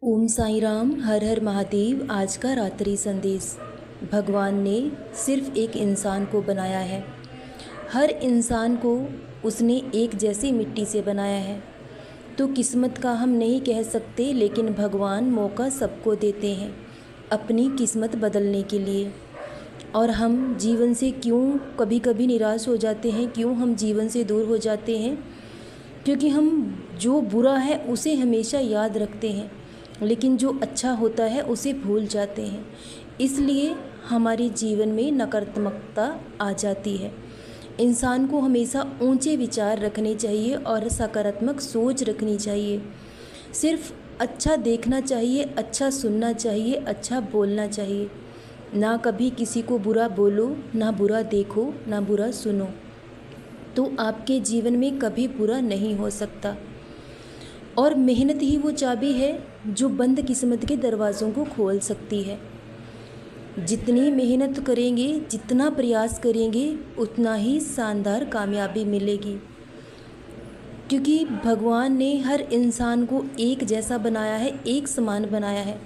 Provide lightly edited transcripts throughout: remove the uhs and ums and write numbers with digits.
ओम साई राम। हर हर महादेव। आज का रात्रि संदेश। भगवान ने सिर्फ एक इंसान को बनाया है। हर इंसान को उसने एक जैसी मिट्टी से बनाया है। तो किस्मत का हम नहीं कह सकते, लेकिन भगवान मौका सबको देते हैं अपनी किस्मत बदलने के लिए। और हम जीवन से क्यों कभी कभी निराश हो जाते हैं, क्यों हम जीवन से दूर हो जाते हैं? क्योंकि हम जो बुरा है उसे हमेशा याद रखते हैं, लेकिन जो अच्छा होता है उसे भूल जाते हैं। इसलिए हमारे जीवन में नकारात्मकता आ जाती है। इंसान को हमेशा ऊंचे विचार रखने चाहिए और सकारात्मक सोच रखनी चाहिए। सिर्फ अच्छा देखना चाहिए, अच्छा सुनना चाहिए, अच्छा बोलना चाहिए। ना कभी किसी को बुरा बोलो, ना बुरा देखो, ना बुरा सुनो, तो आपके जीवन में कभी बुरा नहीं हो सकता। और मेहनत ही वो चाबी है जो बंद किस्मत के दरवाज़ों को खोल सकती है। जितनी मेहनत करेंगे, जितना प्रयास करेंगे, उतना ही शानदार कामयाबी मिलेगी। क्योंकि भगवान ने हर इंसान को एक जैसा बनाया है, एक समान बनाया है,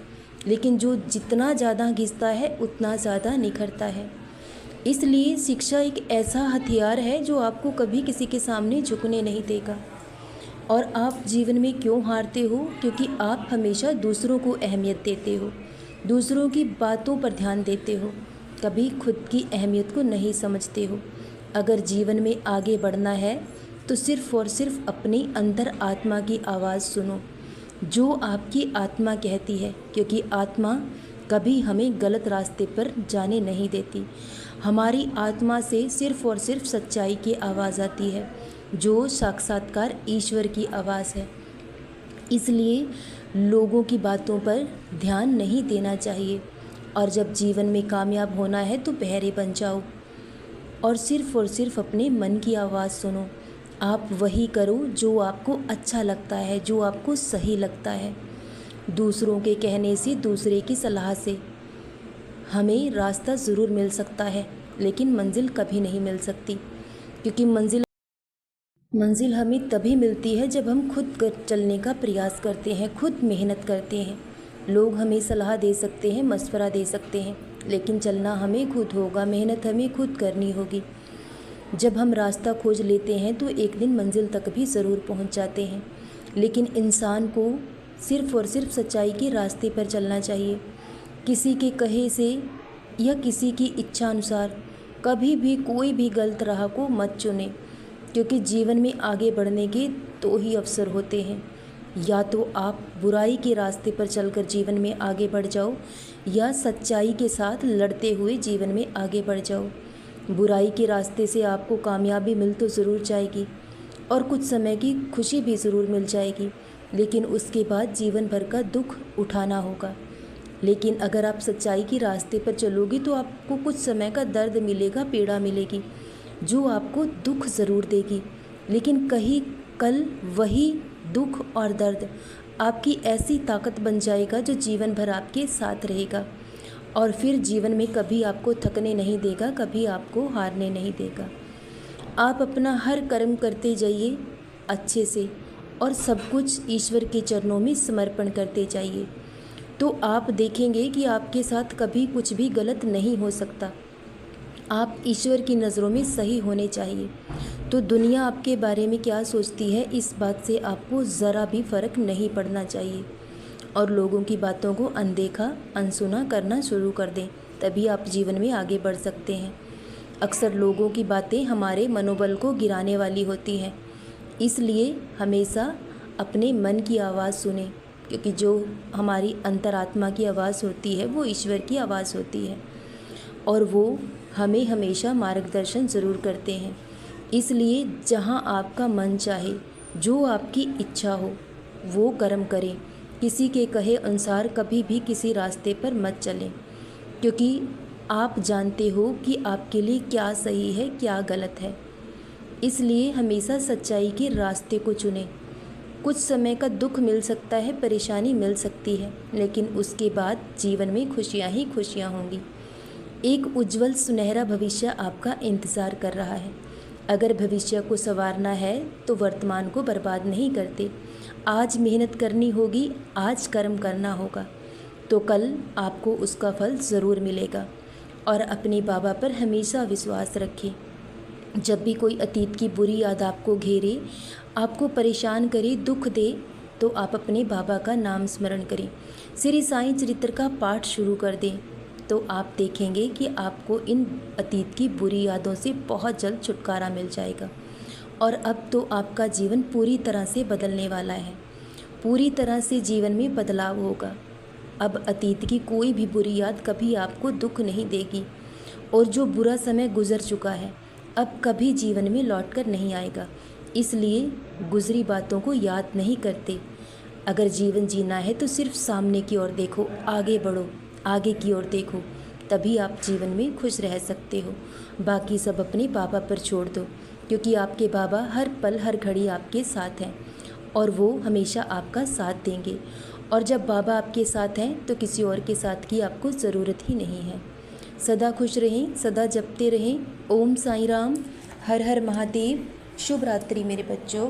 लेकिन जो जितना ज़्यादा घिसता है उतना ज़्यादा निखरता है। इसलिए शिक्षा एक ऐसा हथियार है जो आपको कभी किसी के सामने झुकने नहीं देगा। और आप जीवन में क्यों हारते हो? क्योंकि आप हमेशा दूसरों को अहमियत देते हो, दूसरों की बातों पर ध्यान देते हो, कभी खुद की अहमियत को नहीं समझते हो। अगर जीवन में आगे बढ़ना है तो सिर्फ़ और सिर्फ अपनी अंदर आत्मा की आवाज़ सुनो, जो आपकी आत्मा कहती है। क्योंकि आत्मा कभी हमें गलत रास्ते पर जाने नहीं देती। हमारी आत्मा से सिर्फ़ और सिर्फ सच्चाई की आवाज़ आती है, जो साक्षात्कार ईश्वर की आवाज़ है। इसलिए लोगों की बातों पर ध्यान नहीं देना चाहिए। और जब जीवन में कामयाब होना है तो बहरे बन जाओ और सिर्फ अपने मन की आवाज़ सुनो। आप वही करो जो आपको अच्छा लगता है, जो आपको सही लगता है। दूसरों के कहने से, दूसरे की सलाह से हमें रास्ता ज़रूर मिल सकता है, लेकिन मंजिल कभी नहीं मिल सकती। क्योंकि मंजिल हमें तभी मिलती है जब हम खुद चलने का प्रयास करते हैं, खुद मेहनत करते हैं। लोग हमें सलाह दे सकते हैं, मशवरा दे सकते हैं, लेकिन चलना हमें खुद होगा, मेहनत हमें खुद करनी होगी। जब हम रास्ता खोज लेते हैं तो एक दिन मंजिल तक भी ज़रूर पहुंच जाते हैं। लेकिन इंसान को सिर्फ़ और सिर्फ सच्चाई के रास्ते पर चलना चाहिए। किसी के कहे से या किसी की इच्छा अनुसार कभी भी कोई भी गलत राह को मत चुने। क्योंकि जीवन में आगे बढ़ने के दो ही अवसर होते हैं, या तो आप बुराई के रास्ते पर चलकर जीवन में आगे बढ़ जाओ, या सच्चाई के साथ लड़ते हुए जीवन में आगे बढ़ जाओ। बुराई के रास्ते से आपको कामयाबी मिल तो ज़रूर जाएगी और कुछ समय की खुशी भी ज़रूर मिल जाएगी, लेकिन उसके बाद जीवन भर का दुख उठाना होगा। लेकिन अगर आप सच्चाई के रास्ते पर चलोगे तो आपको कुछ समय का दर्द मिलेगा, पीड़ा मिलेगी, जो आपको दुख ज़रूर देगी। लेकिन कहीं कल वही दुख और दर्द आपकी ऐसी ताकत बन जाएगा जो जीवन भर आपके साथ रहेगा, और फिर जीवन में कभी आपको थकने नहीं देगा, कभी आपको हारने नहीं देगा। आप अपना हर कर्म करते जाइए अच्छे से, और सब कुछ ईश्वर के चरणों में समर्पण करते जाइए। तो आप देखेंगे कि आपके साथ कभी कुछ भी गलत नहीं हो सकता। आप ईश्वर की नज़रों में सही होने चाहिए। तो दुनिया आपके बारे में क्या सोचती है, इस बात से आपको ज़रा भी फ़र्क नहीं पड़ना चाहिए। और लोगों की बातों को अनदेखा, अनसुना करना शुरू कर दें, तभी आप जीवन में आगे बढ़ सकते हैं। अक्सर लोगों की बातें हमारे मनोबल को गिराने वाली होती हैं। इसलिए हमेशा अपने मन की आवाज़ सुने, क्योंकि जो हमारी अंतरात्मा की आवाज़ होती है वो ईश्वर की आवाज़ होती है, और वो हमें हमेशा मार्गदर्शन ज़रूर करते हैं। इसलिए जहाँ आपका मन चाहे, जो आपकी इच्छा हो, वो कर्म करें। किसी के कहे अनुसार कभी भी किसी रास्ते पर मत चलें, क्योंकि आप जानते हो कि आपके लिए क्या सही है, क्या गलत है। इसलिए हमेशा सच्चाई के रास्ते को चुनें। कुछ समय का दुख मिल सकता है, परेशानी मिल सकती है, लेकिन उसके बाद जीवन में खुशियाँ ही खुशियाँ होंगी। एक उज्जवल सुनहरा भविष्य आपका इंतज़ार कर रहा है। अगर भविष्य को संवारना है तो वर्तमान को बर्बाद नहीं करते। आज मेहनत करनी होगी, आज कर्म करना होगा, तो कल आपको उसका फल ज़रूर मिलेगा। और अपने बाबा पर हमेशा विश्वास रखें। जब भी कोई अतीत की बुरी याद आपको घेरे, आपको परेशान करे, दुख दे, तो आप अपने बाबा का नाम स्मरण करें, श्री साईं चरित्र का पाठ शुरू कर दें, तो आप देखेंगे कि आपको इन अतीत की बुरी यादों से बहुत जल्द छुटकारा मिल जाएगा। और अब तो आपका जीवन पूरी तरह से बदलने वाला है, पूरी तरह से जीवन में बदलाव होगा। अब अतीत की कोई भी बुरी याद कभी आपको दुख नहीं देगी, और जो बुरा समय गुजर चुका है अब कभी जीवन में लौटकर नहीं आएगा। इसलिए गुजरी बातों को याद नहीं करते। अगर जीवन जीना है तो सिर्फ सामने की ओर देखो, आगे बढ़ो, आगे की ओर देखो, तभी आप जीवन में खुश रह सकते हो। बाकी सब अपने बाबा पर छोड़ दो, क्योंकि आपके बाबा हर पल हर घड़ी आपके साथ हैं और वो हमेशा आपका साथ देंगे। और जब बाबा आपके साथ हैं तो किसी और के साथ की आपको ज़रूरत ही नहीं है। सदा खुश रहें, सदा जपते रहें। ओम साईं राम, हर हर महादेव। शुभ रात्रि मेरे बच्चों।